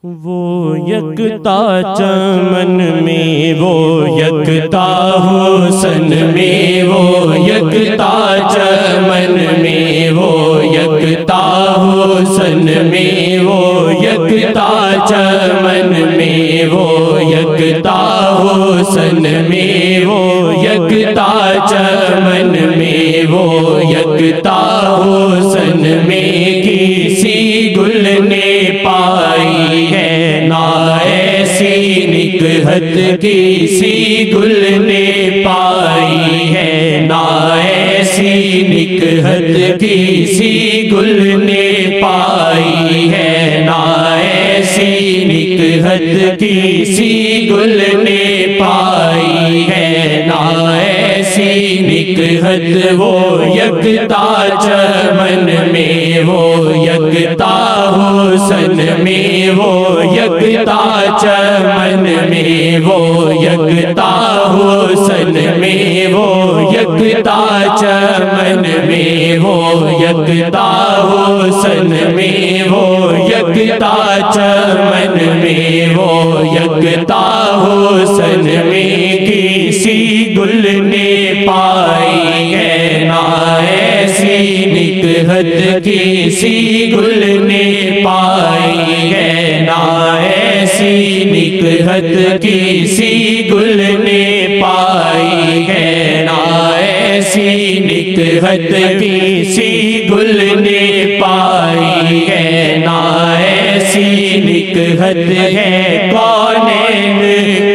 وہ یکتا چمن میں وہ یکتا حسن میں وہ یکتا چمن میں وہ یکتا حسن میں وہ یکتا چمن میں وہ یکتا حسن میں وہ یکتا چمن میں وہ یکتا حسن میں کسی گل نے پائی ہے نہ ایسی نکہت کسی گل نے پائی ہے نہ ایسی نکہت کسی گل نے پائی ہے نہ ایسی نکہت کسی گل نے پائی ہے نہ ایسی نکہت وہ یکتا چمن میں وہ یکتا حسن میں وہ یکتا چمن میں وہ یکتا حسن میں وہ یکتا چمن میں وہ یکتا حسن میں وہ یکتا چمن میں وہ یکتا حسن میں کسی گل نے پائی ہے نہ ایسی نکہت کسی گل نے پائی ہے نہ ایسی نکہت کسی گل نے پائی ہے نہ ایسی نکہت کسی گل نے پائی ہے نہ ایسی نکہت ہے کونین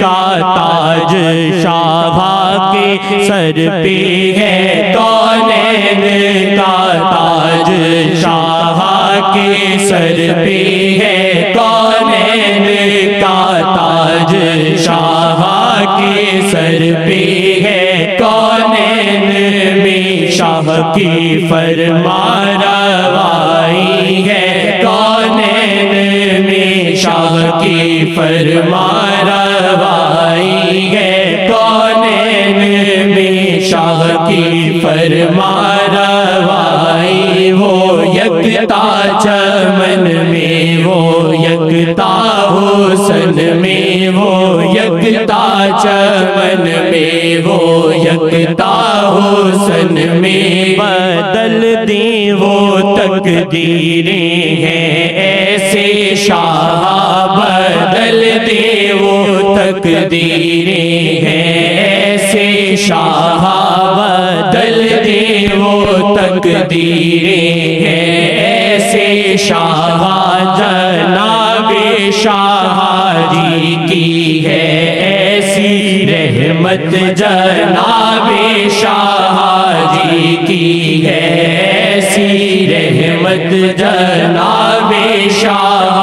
کا تاج شاہا کے سر پہ ہے کونین کا تاج شاہا کے سر پہ ہے کونین کا تاج شاہا کے سر پہ ہے کونین میں شاہ کی فرما روائی ہے کونین میں شاہ کی فرما روائی ہے کونین میں شاہ کی فرما روائی وہ یکتا چمن میں وہ یکتا حسن میں وہ یکتا چمن میں وہ یکتا حسن میں بدل دیں وہ تقدیریں ہیں ایسے شاہ بدل دیں وہ تقدیریں ہیں ایسے شاہ بدل دیں وہ تقدیریں ہیں ایسے شاہ جناب شاہ جی کی ہے ایسی رحمت جناب شاہ جی کی ہے ایسی رحمت جناب شاہ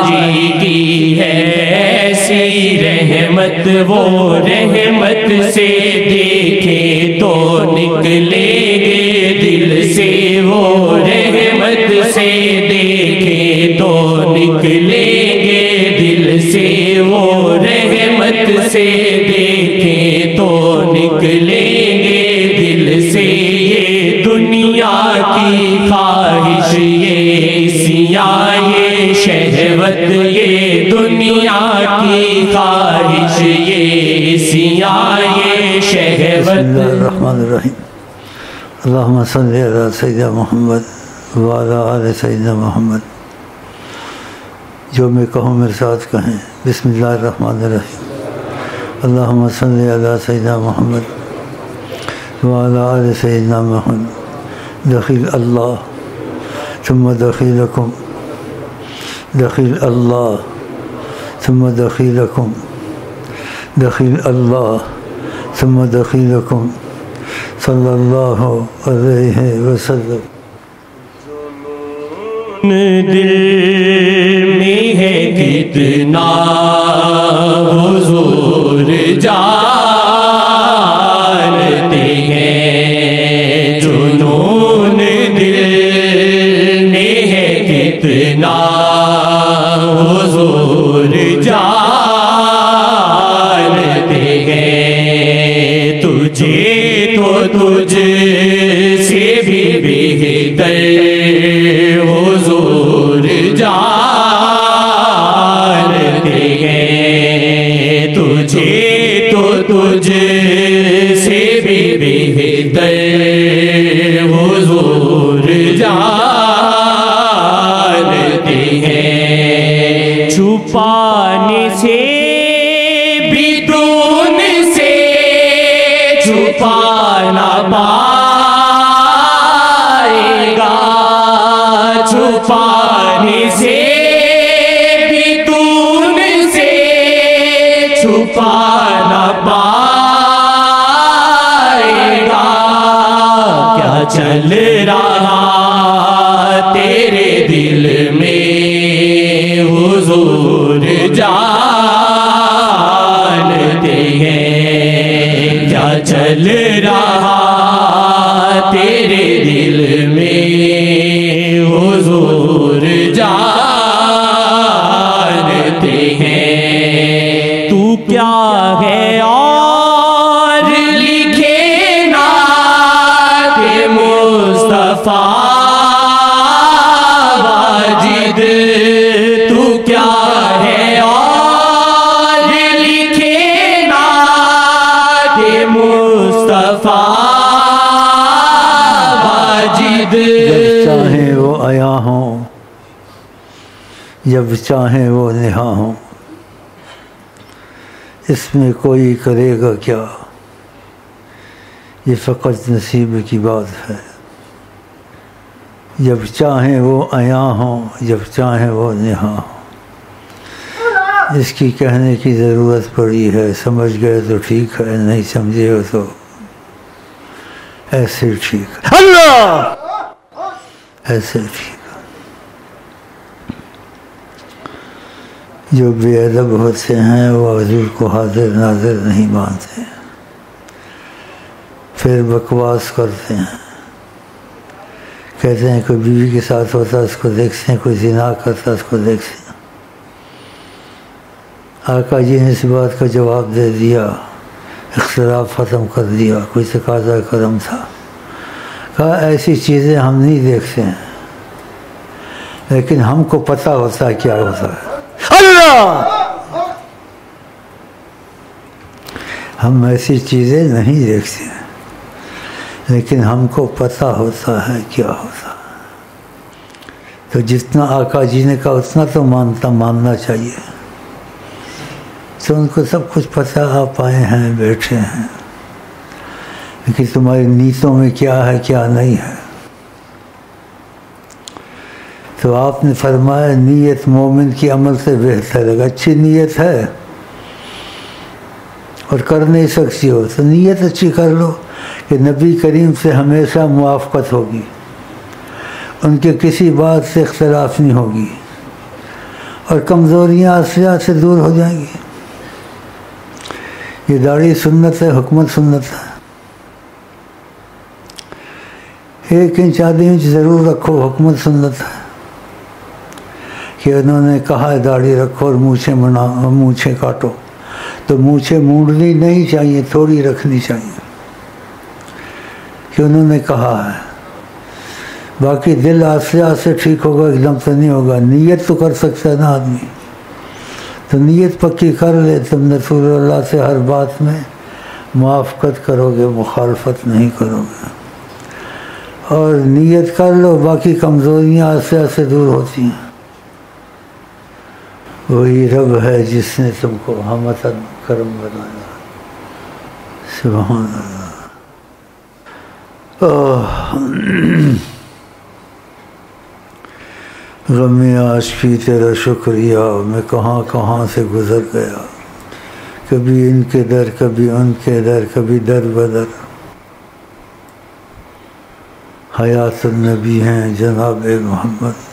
جی کی ہے ایسی رحمت وہ رحمت سے دیکھے تو نکلے گے دل سے وہ رحمت سے دیکھے تو نکلے گے دل سے وہ رحمت سے دیکھے تو نکلیں گے دل سے یہ دنیا کی خواہش یہ سیاہ یہ شہوت یہ دنیا کی خواہش یہ سیاہ یہ شہوت. بسم اللہ الرحمن الرحیم. اللہم صلی علی سیدنا محمد وعلی آل سیدنا محمد. جو میں کہوں میرے ساتھ کہیں. بسم اللہ الرحمن الرحیم. اللہم صلی علی سیدنا محمد وعلی آل سیدنا محمد. دخیل اللہ ثم دخیلکم دخیل اللہ ثم دخیلکم دخیل اللہ ثم دخیلکم صلی اللہ علیہ وسلم. دل میں ہے کتنا حضور جانتے ہیں جنون دل میں ہے کتنا حضور جانتے ہیں تجھے تو تجھ سے بھی بہتر حضور جانتے تجھ سے بھی بہتر حضور جانتے ہیں، چھپانے سے بھی تو ان سے چھپا نہ پائے گا، چھپانے سے بھی تو ان سے چھپا نہ پائے گا، کیا چل رہا تیرے دل میں حضور جانتے ہیں، کیا چل رہا تیرے دل میں حضور جانتے ہیں، تو کیا ہے اور لکھے نعت مصطفیٰ واجد، تو کیا ہے اور لکھے نعت مصطفیٰ واجد، جب چاہیں وہ عیاں ہوں، جب چاہیں وہ نہاں ہوں، اس میں کوئی کرے گا کیا، یہ فقط نصیب کی بات ہے، جب چاہیں وہ عیاں ہوں، جب چاہیں وہ نہاں ہوں، اس کی کہنے کی ضرورت پڑی ہے، سمجھ گئے تو ٹھیک ہے، نہیں سمجھے ہو تو ایسے ٹھیک ہے، اللہ ایسے ٹھیک ہے۔ جو بے ادب ہوتے ہیں وہ حضور کو حاضر ناظر نہیں مانتے، پھر بکواس کرتے ہیں، کہتے ہیں کوئی بیوی کے ساتھ ہوتا اس کو دیکھتے ہیں، کوئی زنا کرتا اس کو دیکھتے ہیں۔ آقا جی نے اس بات کا جواب دے دیا، اختلاف ختم کر دیا، کوئی تقاضا کرم تھا، کہا ایسی چیزیں ہم نہیں دیکھتے ہیں، لیکن ہم کو پتہ ہوتا ہے کیا ہوتا ہے، اللہ ہم ایسی چیزیں نہیں دیکھتے ہیں، لیکن ہم کو پتہ ہوتا ہے کیا ہوتا ہے۔ تو جتنا آقا جی نے کہا اتنا تو ماننا چاہیے، تو ان کو سب کچھ پتہ، آپ آئے ہیں بیٹھے ہیں، لیکن تمہاری نیتوں میں کیا ہے کیا نہیں ہے۔ تو آپ نے فرمایا نیت مومن کی عمل سے بہتر ہے، اچھی نیت ہے اور کر نہیں سکتی ہو تو نیت اچھی کر لو کہ نبی کریم سے ہمیشہ موافقت ہوگی، ان کے کسی بات سے اختلاف نہیں ہوگی، اور کمزوریاں اصلیات سے دور ہو جائیں گی۔ یہ داڑھی سنت ہے، حکمت سنت ہے، 1 انچ آدھی انچ ضرور رکھو، حکمت سنت ہے کہ انہوں نے کہا ہے داڑھی رکھو اور مونچھیں کاٹو، تو مونچھیں مونڈنی نہیں چاہیے، تھوڑی رکھنی چاہیے کہ انہوں نے کہا ہے۔ باقی دل آسیات سے ٹھیک ہوگا، ایک دم تو نہیں ہوگا، نیت تو کر سکتا ہے نا آدمی، تو نیت پکی کر لے، تم رسول اللہ سے ہر بات میں موافقت کرو گے، مخالفت نہیں کرو گے، اور نیت کر لو، باقی کمزوریاں آسیات سے دور ہوتی ہیں۔ وہی رب ہے جس نے تم کو ہمتن کرم بنایا، سبحان اللہ۔ غم عاشقی تیرا شکریہ، میں کہاں کہاں سے گزر گیا، کبھی ان کے در کبھی ان کے در، کبھی در بدر۔ حیات النبی ہیں جناب محمد،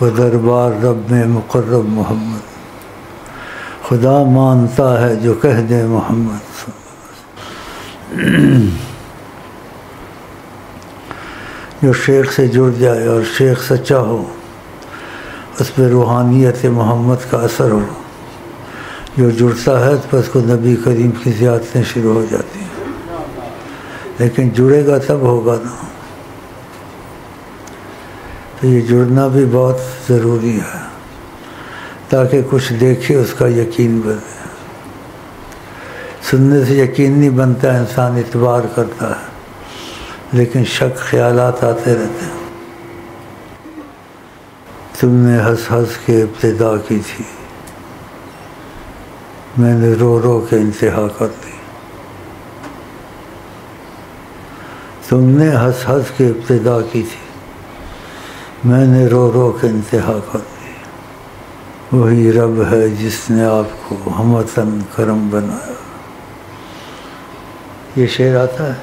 وہ دربار رب میں مقرب محمد، خدا مانتا ہے جو کہہ دے محمد۔ جو شیخ سے جڑ جائے اور شیخ سچا ہو، اس پہ روحانیت محمد کا اثر ہو، جو جڑتا ہے تو اس کو نبی کریم کی زیارتیں شروع ہو جاتی ہیں، لیکن جڑے گا تب ہوگا نا، تو یہ جڑنا بھی بہت ضروری ہے تاکہ کچھ دیکھے اس کا یقین بنے۔ سننے سے یقین نہیں بنتا، انسان اعتبار کرتا ہے، لیکن شک خیالات آتے رہتے ہیں۔ تم نے ہنس ہنس کے ابتدا کی تھی، میں نے رو رو کے انتہا کر دی۔ تم نے ہنس ہنس کے ابتدا کی تھی، میں نے رو رو کے انتہا کر دی۔ وہی رب ہے جس نے آپ کو ہمتاً کرم بنایا۔ یہ شعر آتا ہے،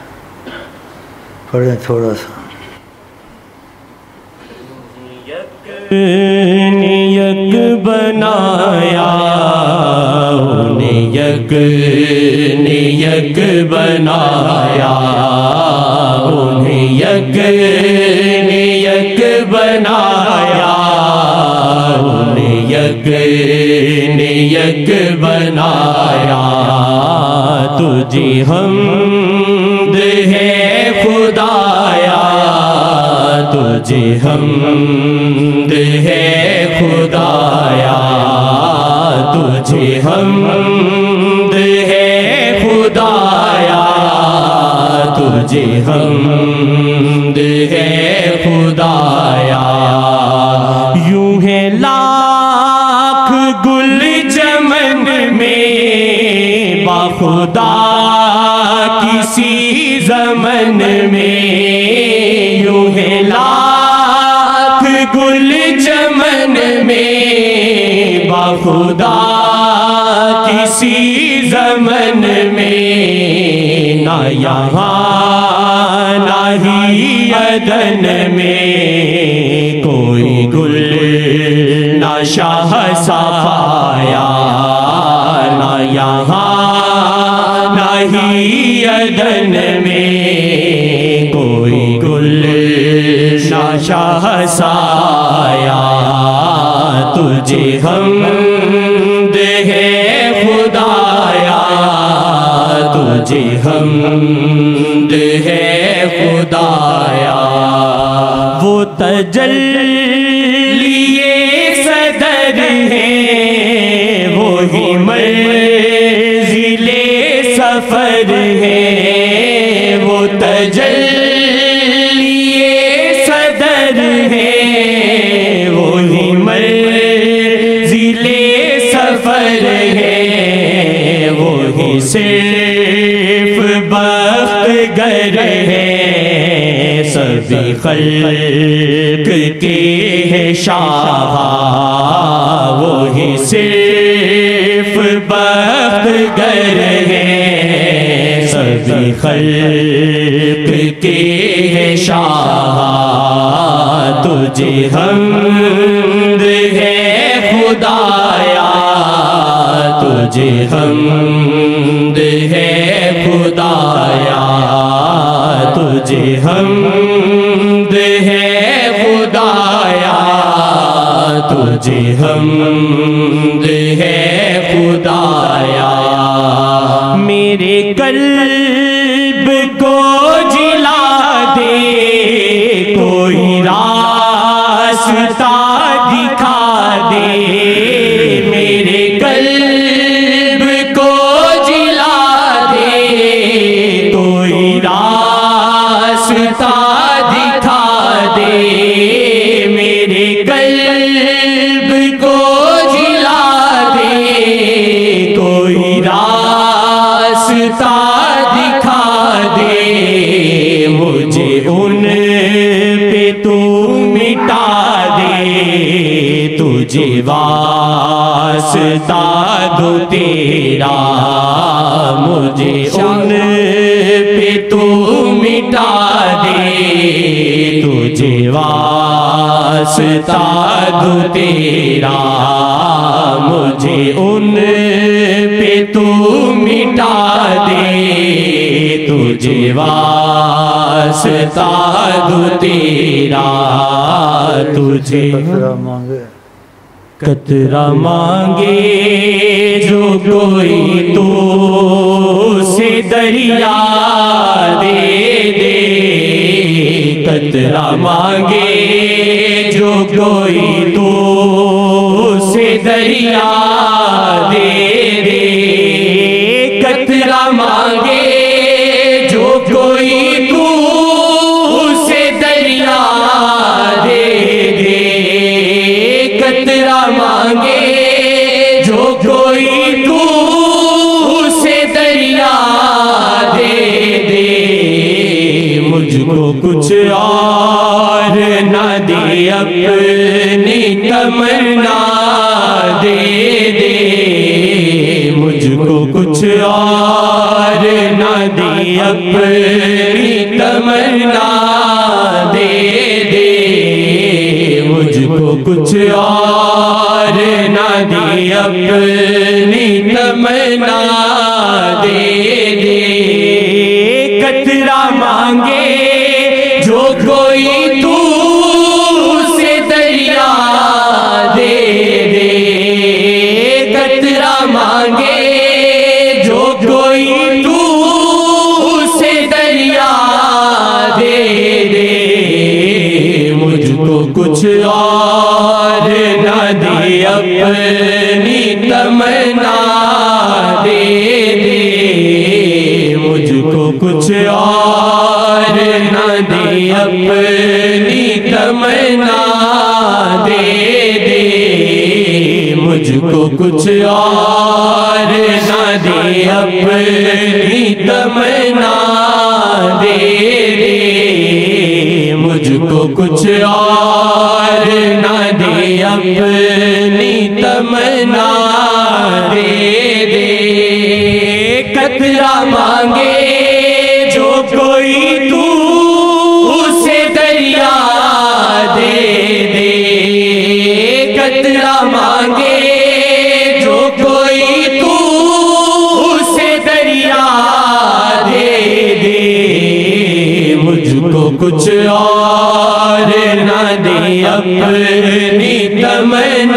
پڑھیں تھوڑا سا۔ یک بنایا انہیں یک بنایا انہیں یک بنایا انہیں یک بنایا۔ تجھے حمد ہے خدایا، تجھے حمد ہے خدایا، تجھے حمد ہے خدایا، تجھے حمد ہے خدایا۔ یوں ہے لاکھ گل چمن میں باخدا کسی زمن میں، یوں ہے لاکھ گل چمن میں باخدا کسی زمن میں، نہ یہاں نہ ہی عدن میں کوئی گل نہ شاہ صفایا، نہ یہاں نہ ہی عدن میں کوئی گل نہ شاہ سایا۔ تجھے حمد ہے خدایا، تجھے حمد ہے خدایا۔ وہ تجلی صدر ہے، وہی منزل سفر ہے، وہ تجلی صدر ہے، وہی منزل سفر ہے، وہی صرف بخت گر ہے، سبھی خلق کے ہے شاہ، وہی صرف بخت گر ہے، سبھی خلق کے ہے شاہ۔ تجھے حمد ہے خدایا، تجھے حمد ہے خدایا، تجھے حمد ہے خدایا، تجھے حمد ہے خدایا۔ میرے قلب کو جلا دے، کوئی راستہ دکھا دے، میرے قلب کو جلا دے، کوئی راستہ دکھا دے، میرے قلب کو جلا دے، کوئی راستہ دکھا دے، مجھے ان پہ تو مٹا دے، تجھے واسطہ دو تیرا، مجھے ان پہ تو مٹا دے، تجھے واسطہ دو تیرا، مجھے ان پہ تو مٹا دے، تجھے واسطہ دو تیرا۔ تجھے قطرہ مانگے جو کوئی تو سے دریا دے دے، قطرہ مانگے جو کوئی تو سے دریا دے دے، قطرہ مانگے جو کوئی تو اسے دریا دے دے، مجھ کو کچھ اور نہ دے اپنی تمنا دے دے، مجھ کو کچھ اور نہ دے اپنی تمنا دے دے، مجھ کو کچھ اور نہ دے اپنی تمنا دے دے۔ قطرہ مانگے جو کوئی تو اسے دریا دے دے، قطرہ مانگے جو کوئی تو اسے دریا دے دے، مجھ کو کچھ اور نہ دے اپنی تمنا دے دے، مجھ کو کچھ اور نہ دے اپنی تمنا دے دے، مجھ کو کچھ اور نہ دے اپنی تمنا دے دے، مجھ کو کچھ اور نہ دے اپنی تمنا دے دے۔ قطرہ مانگے جو کوئی تو اسے دریا دے دے، قطرہ مانگے جو کوئی تو اسے دریا دے دے، مجھ کو کچھ اور نہ دے اپنی تمنا